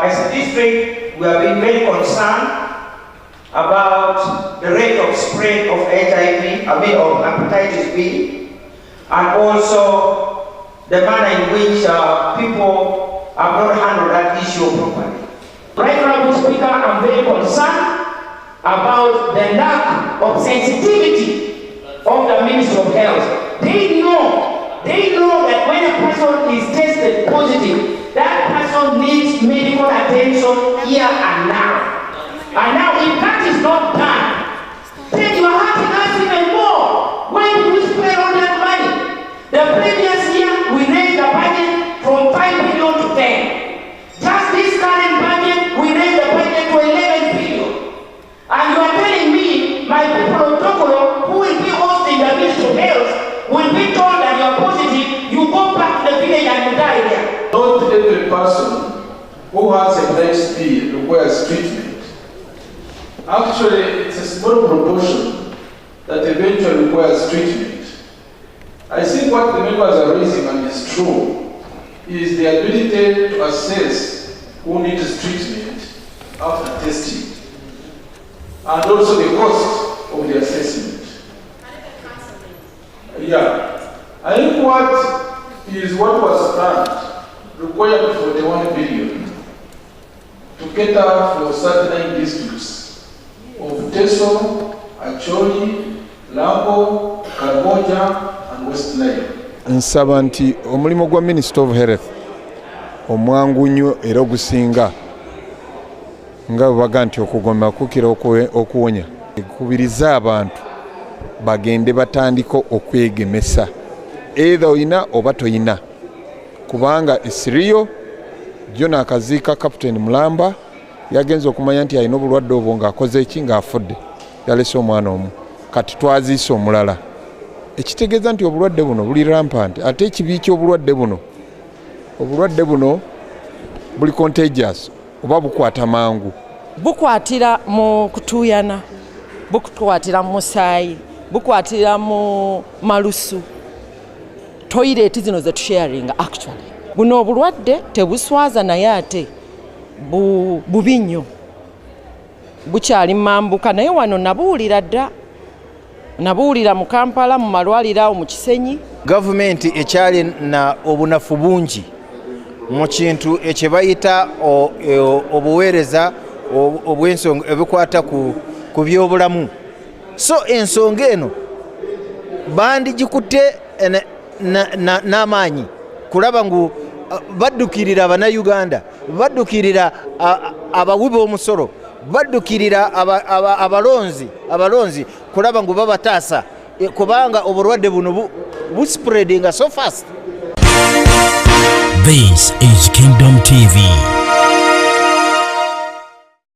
as a district, we have been very concerned about the rate of spread of of hepatitis B, and also the manner in which people have not handled that issue properly. Right, Honorable Speaker, I'm very concerned about the lack of sensitivity of the Ministry of Health. They know that when a person is tested positive, that person needs medical attention here and now. And now, if that is not done, then you are hurting us even more. Why did we spend all that money? The previous year, we raised the budget from 5 billion to 10. Just this current budget, we raised the budget to 11 billion. And you are telling me, my people of Tokoro, who will be hosting the Ministry of Health, will be told that you are positive, you go back to the village and you die there. Not every person who has a hepatitis B requires treatment. Actually, it's a small proportion that eventually requires treatment. I think what the members are raising, and is true, is the ability to assess who needs treatment after testing, and also the cost of the assessment. Yeah, I think what was planned required 41 billion to cater for certain districts of Teso, Acholi, Lambo, Karamoja, and West Nile. Nsaba nti omulimu gwa Minister of Health omwangu nnyo era ogusinga nga baga nti okugoma kukira okuwonya. Kubiriza abantu bagende batandika okwegemesa either oyina oba toyina, kubanga isiriyo Jona akaziika Captain Mulamba yagenza okumanya nti alina obulwadde obwo ng'akoze eki ng'afudde, yalese omwana omu, kati twaziise omulala. Ekitegeeza nti obulwadde buno buli rampant. Ate ekibi ky'obulwadde buno buli contagious oba bukwata mangu. Bukwatira mu kutuuyana, bukwatira mu musaayi, bukwatira mu malusu. Toilet zino ze tusharinga actually. Buno obulwadde tebuswaza naye ate bubi nnyo. Bukyali mambuka naye wano nabuulira mu Kampala mu malwaliro awo mu Kisenyi. Gavumenti ekyali na obunafu bungi mu kintu ekye bayita obuweereza obw'ensonga ebikwata ku by'obulamu. So ensonga eno bandigikutte n'amaanyi kulaba ngu baddukirira Abannayuganda, baddukirira abawi b'omusolo, baddukirira abalonzi kulaba ngu babataasa kubanga obulwadde buno buspreadinga so fast. This is Kingdom TV.